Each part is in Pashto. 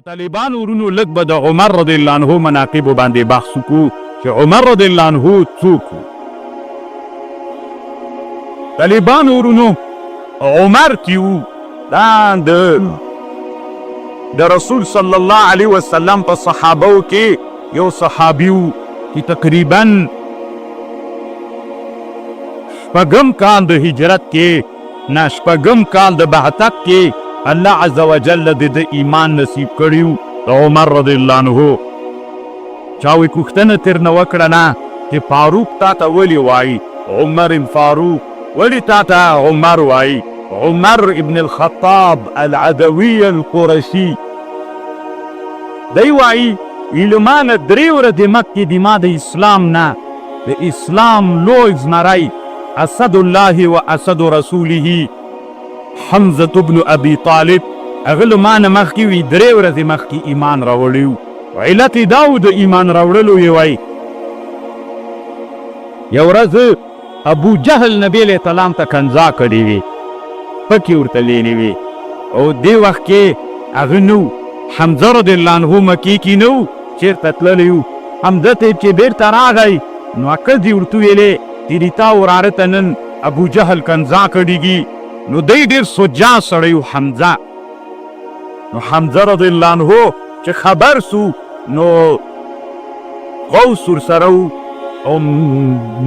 طالبانو ورونو لږ به د عمر رضی الله عنه مناقبو باندې بحث وکړو چې عمر رضی الله عنه څوک و. طالبانو ورونو عمر چې و دا د رسول صلی الله علیه وسلم په صحابو کې یو صحابي و چې تقریبا شپږم کال د هجرت کې نه شپږم کال د بعثت کې الله عز وجل د ایمان نصیب کړیو د عمر رضی الله عنه. چا وی کوښتنه ترنه وکړه نه چې فاروق تا ته ولې وایي عمر فاروق ولې تا ته عمر وایي عمر ابن الخطاب العدوي القرشي. دی وایي علما نه درې ورځې مخکې د ما د اسلام نه د اسلام لوی زمری اسد الله و اسد رسوله حمزه ابن ابي طالب هغه ما نه مخکې وي درې ورځې مخکې ایمان راوړی و. علت یې دا و د ایمان راوړلو یې وایي یو ورځ ابو جهل نبي علیه السلام ته کنځا کړې وي پکې ورته لیدلې وي او دې وخت کې هغه نه و حمزه رضی الله عنه مکې کې نه و چېرته تللی و. حمزه ته چې بېرته راغی نو ښځې ورته ویلې چې تا وراره ته نن ابو جهل کنځا کړېږي. نو دی ډېر سجا سړی و حمزه. نو حمزه رضی الله عنه چې خبر سو نو غوث ورسره و او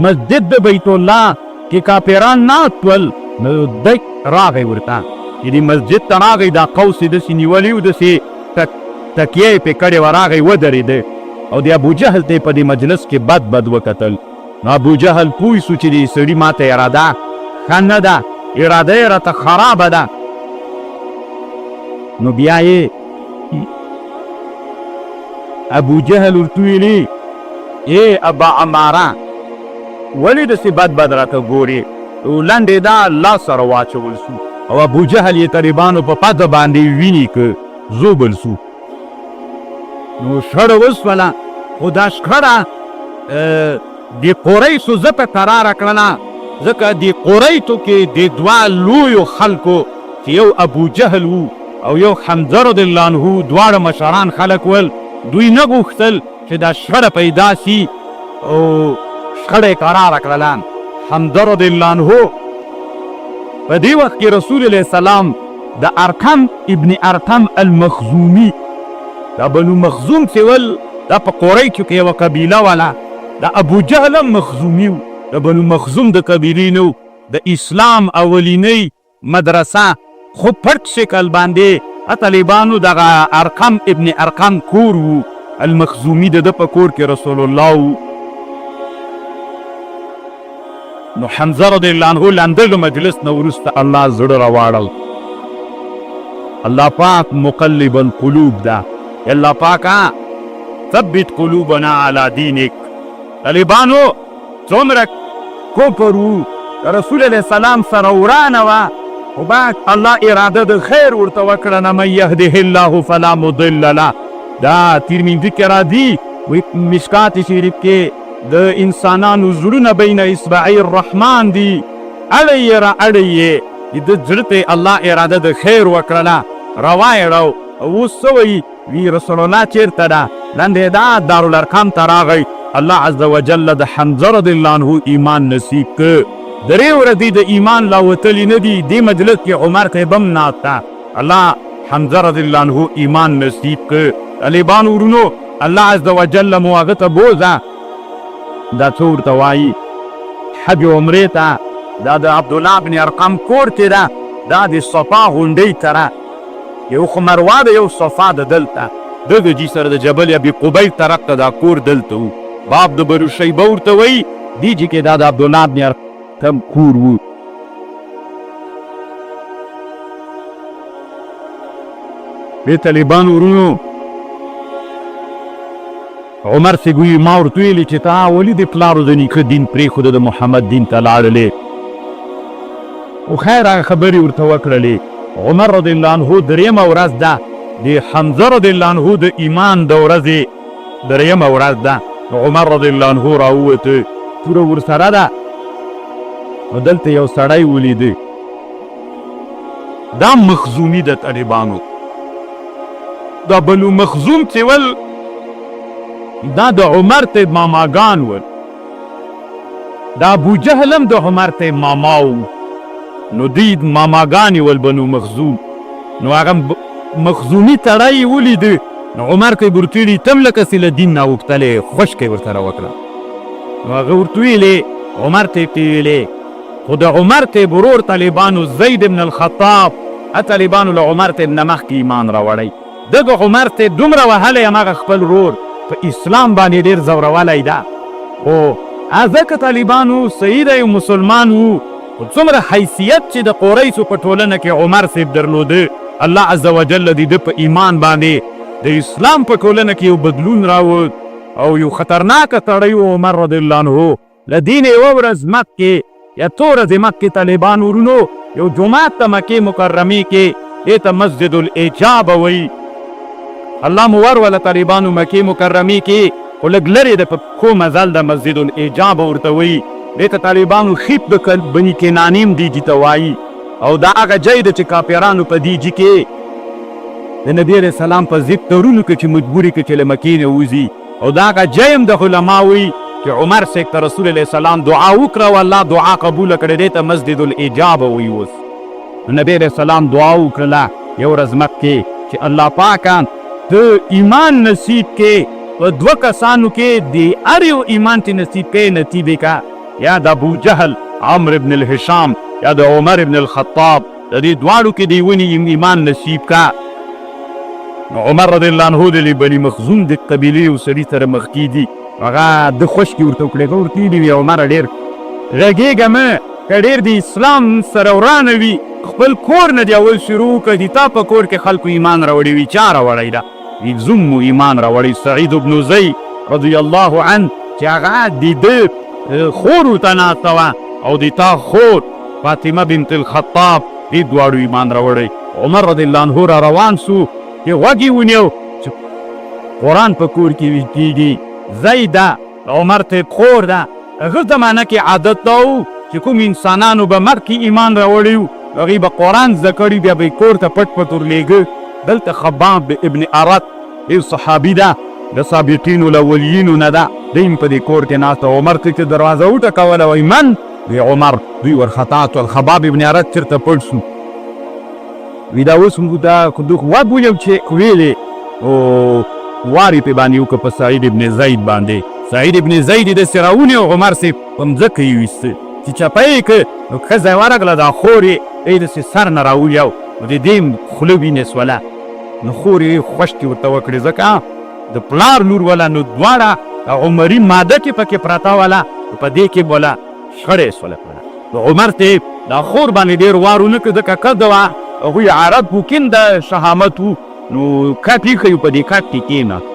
مسجد د بیت الله کې کافران ناست ول. نو دی راغی ورته چې دې مسجد ته راغی دا قوس یې داسې نیولی و داسې تکیه یې پرې کړې وه راغی ودرېده او د ابو جهل ته یې په دې مجلس کې بد وکتل. نو ابو جهل پوه سو چې دې سړي ما ته اراده ښه نه ده اراده یې راته خرابه ده. نو بیا یې ابو جهل ورته ویلي ای ابا عماره ولې داسې بد راته ګورې. لنډې دا الله سره واچول سو او ابو جهل یې طالبانو په پته باندې ویني که زوبل سو. نو شخړه وسوله خو دا شخړه د قریشو زه په قراره کړله ځکه د قریشو کې د دوه لویو خلکو چې یو ابو جهل و او یو حمزه رضی الله عنه دواړه مشران خلک ول. دوی نه غوښتل چې دا شخړه پیدا سي او شخړه یې قراره کړله. حمزه رضی الله عنه په دې وخت کې رسول علیه السلام د ارقم ابن ارقم المخزومي دا بنو مخزوم چې ول دا په قریشو کې یوه قبیله وله. د ابو جهل هم مخزومي و د بنو مخزوم د قبیلې نه و. د اسلام اولینۍ مدرسه خو پټ شکل باندې طالبانو دغه ارقم ابن ارقم کور و المخزومي د ده په کور کې رسول الله و. نو حمزه رضی الله عنه لاندلو مجلس نه وروسته الله زړه راواړل. الله پاک مقلب القلوب ده. الله پاکه ثبت قلوبنا علی دینک. طالبانو څومره کفر و رسول علیه السلام سره ورانه وه خو بعد الله اراده د خیر ورته وکړه نه من یهده الله فلا مضل له. دا ترمذي کې راځي وایي مشکات شریف کې د انسانانو زړونه بین اصبعی الرحمن دي اړی یې را اړی یې د زړه ته الله اراده د خیر وکړله روا یې راو. اوس څه وایي وی رسول الله چېرته ده لنډې دا دارالارقام ته راغی. الله عز وجل د حمزه رضی الله عنه ایمان نصیب که. درې ورځې د ایمان لا وتلي نه دي. دې مجلس کې عمر صاحب هم ناست ده. الله حمزه رضی الله عنه ایمان نصیب که. طالبانو ورونو الله عز وجل مو هغه ته بوځه دا څه ورته وایي حج عمرې ته دا د عبدالله بن ارقم کور کې ده دا د صفا غونډۍ سره یو خو مروه ده یو صفا ده دلته د جي سره د جبل ابي قبیل طرف ته دا کور دلته و. باب د بنو شیبه ورته وایي دې جي کې دا د عبدالله بن ارقم کور و. بې طالبانو ورونو عمر سے گوئی ما ورته ویلي چې تا ولې د پلارو د نیکه دین پرېښوده د محمد دین ته لاړلې خو خیر هغه خبرې ورته وکړلې. عمر رضی الله عنه درېیمه ورځ ده د حمزه رضی الله عنه د ایمان د ورځې درېیمه ورځ ده. عمر رضی الله عنه راووته توره ورسره ده نو دلته یو سړی ولیده دا مخزومي د طالبانو دا بنو مخزوم چې ول دا د عمر ته ماماګان ول، دا ابو جهل هم د عمر ته ماما و، نو دوی ماماګانې ول بنو مخزوم. نو هغه مخزومي تړی ولیده، نو عمر که یې ورته ویلي ته هم لکه له دین نه اوښتلی خوشکه یې ورسره وکړه. نو هغه ورته ویلې عمر ته یې ویلې، خو د عمر ته برور طالبانو زید بن الخطاب طالبانو له عمر ته نه مخکې ایمان راوړی. دغه عمر ته دومره وهلی همغه خپل ورور په اسلام باندې ډېر زورولی ده. خو ځکه طالبانو صحیح دی مسلمان وو، خو څومره حیثیت چې د قریشو په ټولنه کې عمر صاحب درلوده، الله عز وجل د ده په ایمان باندې د اسلام په ټولنه کې یو بدلون راوړ او یو خطرناکه سړی و عمر رضی الله عنه. له دې نه یوه ورځ مکې یا څو ورځې مکې طالبان ورونو یو جومات ته مکې مکرمې کې دې ته مسجد الاجابه وایي. الله مو وروله طالبانو مکې مکرمې کې، خو لږ لرې د په پښو مزل د مسجد الاجابه ورته وایي. دې ته طالبانو خیب د بني کنانیم دیجي ته وایي، او دا هغه ځای ده چې کافرانو په دیجي کې د نبي علیه السلام په ضد تورونو کې چې مجبوري کړي چې له مکې نه وځي، او دا هغه ځای هم د علما وایي چې عمر صاحب ته رسول علیه السلام دعا وکړه او الله دعا قبوله کړې، دې ته مسجد الاجابه وایي. اوس نبي علیه السلام دعا وکړله یو ورځ مکې چې الله پاکه د ایمان نصیب کې په دوه کسانو کې د هر یو ایمان چې نصیب کې نصیب کا، یا د ابو جهل عمرو ابن الهشام یا د عمر ابن الخطاب، د دې دواړو کې دی ونی ایمان نصیب کا. نو عمر رضی الله عنه د بني مخزوم د قبیلې یو سړي سره مخ کېدي، هغه د خوشکې ورته وکړې، هغه ورته ویلي عمره ډېر غږېږه مه، که ډېر د اسلام سره ورانه وي خپل کور نه دې اول شروع کړه، د تا په کور کې خلکو ایمان راوړی وي، چا راوړی ده؟ زوم مو ایمان راوړی سعید بن زید رضی الله عنه چې هغه د ده خور ورته ناسته وه، او د تا خور فاطمه بنت الخطاب دې دواړو ایمان راوړی. عمر رضی الله عنه را روان سو چې غوږ یې ونیو چې قرآن په کور کې ویل کېږي، زید ده عمر ته خور ده. هغه زمانه کې عادت دا و چې کوم انسانانو به مخکې ایمان راوړی و، هغوی به قرآن زده کړي، بیا به یې کور ته پټ پټ ورلېږه. دلته خباب ابن ارت یو صحابي ده، د سابقینو الاولیینو نه ده، دی هم په دې کور کې ناسته. عمر ته چې دروازه وټکوله وایي من؟ وی عمر. دوی ورخطا شول، خباب ابن ارت چېرته پټ شو. وی دا اوس موږ دا غوږ ونیو چې ویلې او وار یې پې باندې وکړه په سعید ابن زید باندې. سعید ابن زید یې داسې راونیو، عمر صاحب په مځکه یې ویسته چې چپه یې کړ، نو ښځه یې ورغله، دا خور یې داسې سر نه راولیو، نو د دې خوله وینې سوله، نو خور یې خوشکې ورته وکړې، ځکه د پلار لور وله، نو دواړه عمري ماده کې پکې پرته وله، په دې کې وله شخړه یې سوله. نو عمر ته دا خور باندې ډېر وار ونه کړه، ځکه کده وه هغوی عرب ممکن د شهامت و، نو کټ یې ښیو په دې کټ کې کېناست.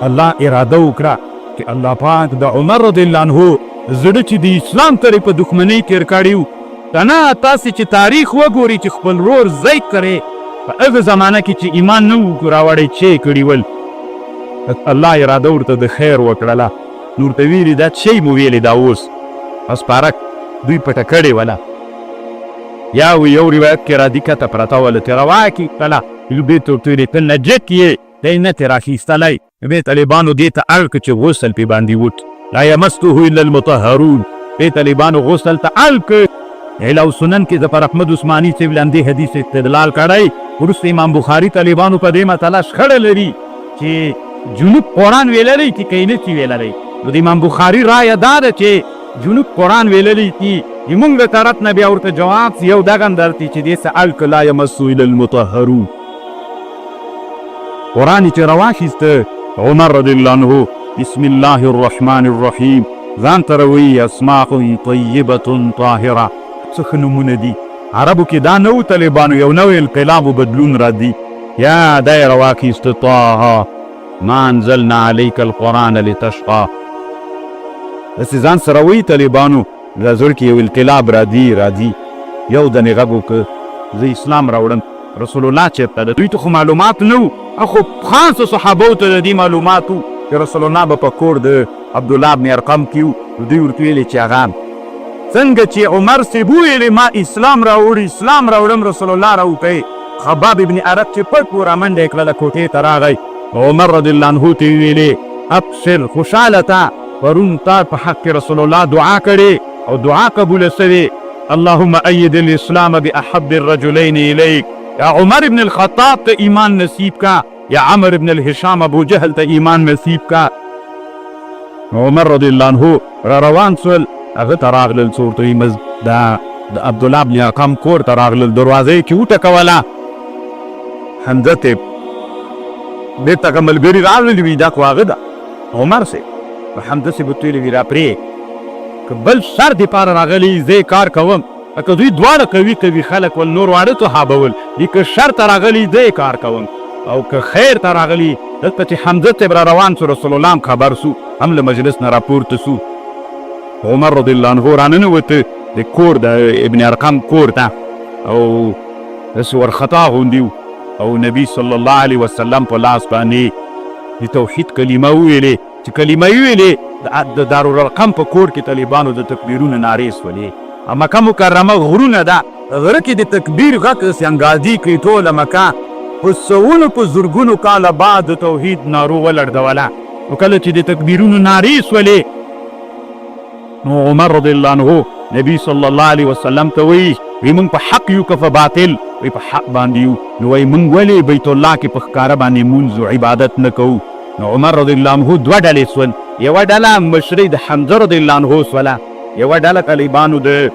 الله اراده وکړه چې الله پاک د عمر رضی الله عنه زړه چې د اسلام ترې په دښمنۍ تېر کړی و. که نه تاسې چې تاریخ وګورئ چې خپل ورور زید کرې په هغه زمانه کې چې ایمان نه و راوړی چې یې کړي ول، الله اراده ورته د خیر وکړله، نو ورته ویلي دا شی مو ویلې دا اوس اسپارک دوی پټه کړې وله. یا یو روایت کې راځي کته پرته وله تې روا کې کله بیت ورته ویلې ته نجک یې دی نه ترې راخیستلی. بې طالبانو دې ته اړ کړه چې غسل پې باندې وټ، لا یمسته الا المطهرون. بې طالبانو غسل ته اړ کړ. اعلاء سنن کې ظفر احمد عثماني صاحب لاندې حدیث استدلال کړی، وروسته امام بخاري طالبانو په دې مسله شخړه لري چې جنوب قرآن ویللی چې که یې نه شي ویللی. نو د امام بخاري رایه دا ده چې جنوب قرآن ویللی چې زموږ د طرف نه بیا ورته جواب یو دغه درتي چې دې څه اړ کړه لا یمسو الا المطهرون. قرآن چې راواخیسته عمر رضی الله عنه بسم الله الرحمن الرحیم ځان ته راوایي اسماء طیبة طاهره، څه ښه نومونه دي. عربو کې دا نه و طالبانو یو نوی انقلاب و بدلون راځي. یا دا یې راواخیسته طه ما انزلنا علیک القرآن لتشقى. داسې ځان سره وایي طالبانو د زړه کې یو انقلاب راځي. یو دنې غږ وکړه زه اسلام راوړم. رسول الله چېرته ده؟ دوی ته خو معلومات نه و، خو خاصو صحابو ته د دې معلومات و چې رسول الله به په کور د عبدالله بن ارقم کې و. دوی ورته ویلې چې هغه څنګه چې عمر صاحب وویلې ما اسلام راوړم رسول الله راوتی، خباب ابن عرب چې پټ و رامنډه کړله کوټې ته راغی. عمر رضی الله عنه ته ویلې ابشر خوشحاله ته پرون تا په حق رسول الله دعا کړې او دعا قبوله سوې. اللهم اید الاسلام باحب الرجلین الیک. یا عمر ابن الخطاب ته ایمان نصیب کا، یا عمر ابن الهشام ابو جهل ته ایمان نصیب کا. عمر رضی الله عنه را روان سول، هغه ته راغلل څو ورته وایي د عبدالله بن ارقم کور ته راغلل، دروازه یې کې وټکوله. حمزه ته بېرته هغه ملګري راغلي وي دا خو هغه ده عمر صاحب. حمزه صاحب ورته ویلي وي راپرېږ، که بل شر دپاره راغلی زه کار کوم، که دوی دواړه قوي خلک ول نور واړه توهابول، که شر ته راغلی زه کار کوم، او که خیر ته راغلی. دلته چې حمزه صاحب را روان سو رسول الله هم خبر سو، هم له مجلس نه راپورته سو. عمر رضی الله عنه راننوته د کور د ابن ارقم کور ته، او داسې ورخطا غوندي او نبی صلی الله علیه وسلم په لاس باندې د توحید کلمه وویلې. چې کلمه یې ویلې د دارالارقم په کور کې طالبانو د تکبیرونو نارې سولې. مکه مکرمه غرونه ده، غره کې د تکبیر غږ سنګازي کوي ټوله مکه. په سوونو په زرګونو کاله بعد د توحید نارو ولړدوله. نو کله چې د تکبیرونو نارې سولې، نو عمر رضی الله عنه نبی صلی الله علیه وسلم ته وایي موږ په حق یو که په باطل؟ وایي په حق باندې یو. نو وایي موږ ولې بیت الله کې په ښکاره باندې مونځ عبادت نه کوو؟ نو عمر رضی الله عنه دوه ډلې سول. یوه ډله مشرۍ د حمزه رضی الله عنه سوله، یوه ډله طالبانو د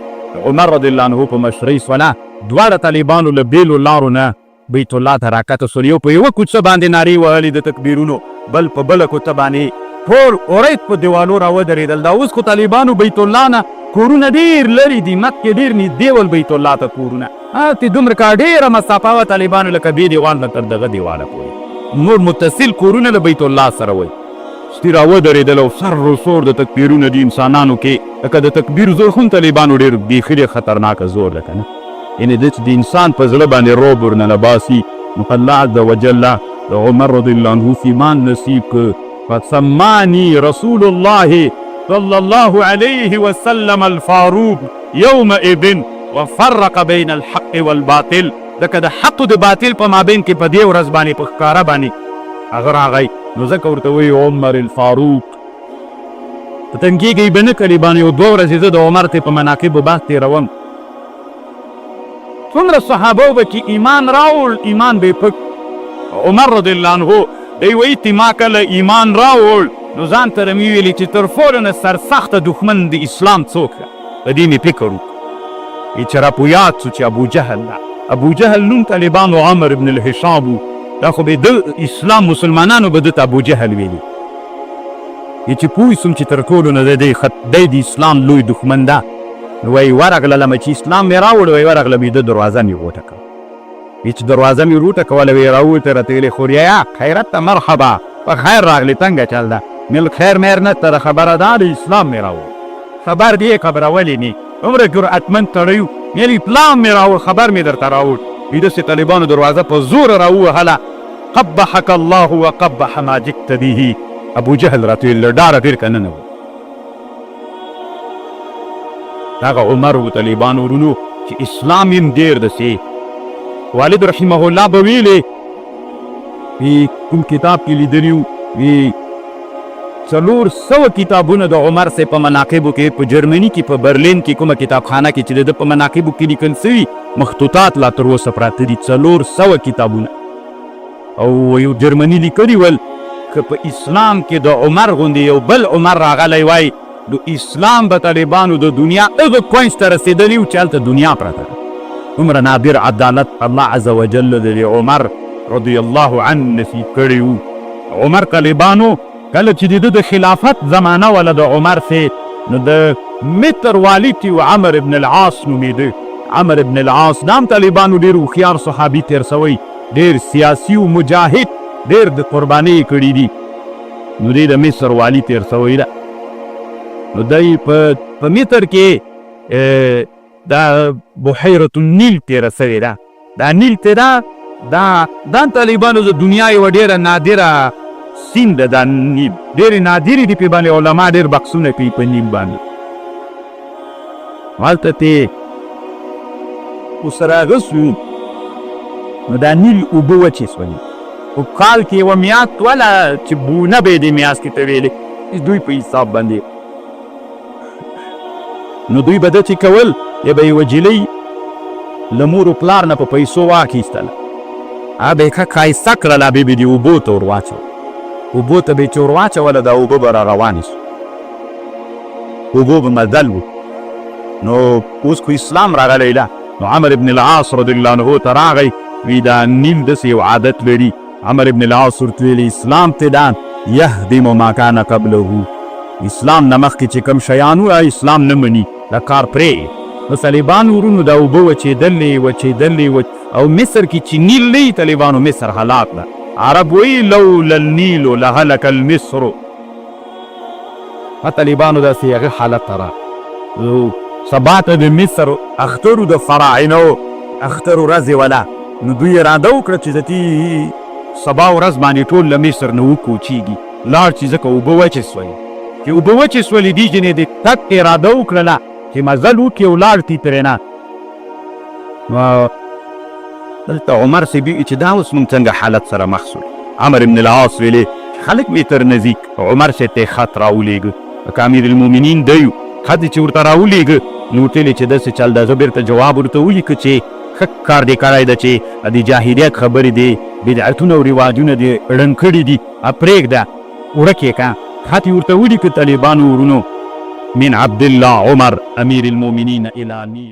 عمر رضی الله عنه په مشرۍ سوله. دواړه طالبانو له بېلو لارو نه بیت الله ته راکته سول. یو په یوه کوڅه باندې نارې وهلې د تکبیرونو، بل په بله کوڅه باندې ټول اورید په دیوالو را ودرېدل. دا اوس خو طالبانو بیت الله نه کورونه ډېر لرې دي، مکې ډېر نږدې ول بیت الله ته کورونه. ته دومره کا ډېره مسافه وه طالبانو لکه بې دیوال نه تر دغه دیواله پورې نور متصل کورونه له بیت الله سره وی. ستی را ودرېدل او سر و سور د تکبیرونه دي انسانانو کې. لکه د تکبیر زور خو طالبانو ډېر بیخي ډېر خطرناکه زور ده که نه. یعنې د د انسان په زړه باندې رعب ورننه باسي. نو الله عز وجل د عمر رضی الله عنه ایمان نصیب که. فسمانی رسول الله صلی الله علیه وسلم الفاروق یومئذ وفرق بین الحق والباطل. ځکه د حق د باطل په مابین کې په دې ورځ باندې په ښکاره باندې هغه راغی. نو ځکه ورته وایي عمر الفاروق. په تنګېږئ به نه طالبان، یو دوه ورځې زه د عمر ته په مناقبو بحث تېروم. څومره صحابو به چې ایمان راوړ، ایمان به یې پک. عمر رضی الله عنه دی وایي چې ما کله ایمان راوړ نو ځان ته مې ویلي چې تر ټولو نه سرسخته دښمن د اسلام څوک ده؟ په دې مې فکر وکړو چې راپو یاد سو چې ابو جهل ده. ابو جهل نوم طالبانو عمر ابن الهشام و. دا خو به د اسلام مسلمانانو به دته ابو جهل ویلي. چې پوه سوم چې تر ټولو نه دی د اسلام لوی دښمن ده. نو وایي ورغللم چې اسلام مې راوړ، وایي ورغلم د دروازه مې وټکه. چې دروازه مې وټکوله ویې راووته راته ویلې خوریا خیرت ته مرحبا، په خیر راغلې څنګه چل ده؟ مل خیر میر نشته ده، خبره ده د اسلام مې راوړ. خبر دې خبره ولې نه عمره جرأتمند سړی و، یعنې اسلام مې راوړ، خبر مې درته راوړ. داسې طالبانو دروازه په زوره راووهله. قبحک الله وقبح ما جئت به. ابو جهل راته ویل له ډاره تېر که ننه و. هغه عمر و طالبانو ورونو چې اسلام یې ډېر داسې. والد رحمه الله به ویلې کوم کتاب کې لیدلي وي 400 کتابونه د عمر صاحب په مناقبو کې په جرمني کې په برلین کې کومه کتابخانه کې چې د په مناقبو کې لیکل سوي مخطوطات لا تر اوسه پراته دي. 400 کتابونه. او یو جرمني لیکلي ول که په اسلام کې د عمر غوندې یو بل عمر راغلی وای نو اسلام به طالبانو د دنیا هغه کوینس ته رسېدلي و چې هلته دنیا پرته ده. عمر نادر عدالت الله عز وجل د عمر رضی الله عنه نصیب کړی و. عمر طالبانو کله چې د خلافت زمانه ولا د عمر سے نو د متر والی چې عمر ابن العاص نومېده. عمر ابن العاص نام طالبانو ډېر هوښیار صحابي تېر سوی، ډېر سیاسي و مجاهد، ډېر د قربانۍ کړي دي. نو دی د مصر والی تېر سوی ده. نو دی په مصر کې دا بحیرة النیل تېره سوې ده. دا نیل ته دا طالبانو د دنیا یوه ډېره نادره سیند ده. دا نیل ډېرې نادرې دي، پې باندې علما ډېر بحثونه کوي په نیل باندې. هلته تې ورسره هغه سو نو دا نیل اوبه وچې سولې. په کال کې یوه میاشت وله چې بونه به یې دې میاشت کې ته ویلې دوی په حساب باندې. نو دوی به داسې کول یا به یې وجیلۍ له مور و پلار نه په پیسو واخیستله، هغه به یې ښه ښایسته کړله، بیا به یې اوبو ته ور واچول. اوبو ته به یې چې ور واچوله دا اوبه به را روانې شو، اوبو به مزل و. نو اوس خو اسلام راغلی ده، نو عمر ابن العاص رضی الله عنه ته راغی، وی دا نیل داسې یو عادت لري. عمر ابن العاص ورته ویلي اسلام ته دا یهدم ما کان قبله، اسلام نه مخکې چې کوم شیان وو اسلام نه مني، دا کار پرې. نو طالبان ورونو دا اوبه وچېدلې او مصر کې چې نیل نه وي طالبانو مصر هلاک ده. عرب وایي لولا النیل لهلک المصر. طالبانو داسې هغه حالت ته راغی. سبا ته د مصر اخترو د فراعنو اختر ورځې وله، نو دوی اراده وکړه چې ځتي سبا ورځ باندې ټول له مصر نه وکوچېږي، لاړ چې ځکه اوبه وچې سولې. چې اوبه وچې سولې دي جنې د تګ اراده وکړله چې مزل وکړي او لاړ تي ترې نه. دلته عمر صاحب چې دا اوس موږ څنګه حالت سره مخ شو. عمر ابن العاص ویلې خلک مې تر نزدیک عمر صاحب ته خط راولېږه، لکه امیر المؤمنین دی خط چې ورته راولېږه، نو ورته ویلې چې داسې چل ده، زه بېرته جواب ورته ولیکه چې ښه کار دې کړی ده چې د جاهلیت خبرې دي، بدعتونه او رواجونه دې ړنګ کړي دي، پرېږده ورک یې که. خط یې ورته ولیکه طالبانو ورونو من عبدالله عمر امیر المؤمنین الی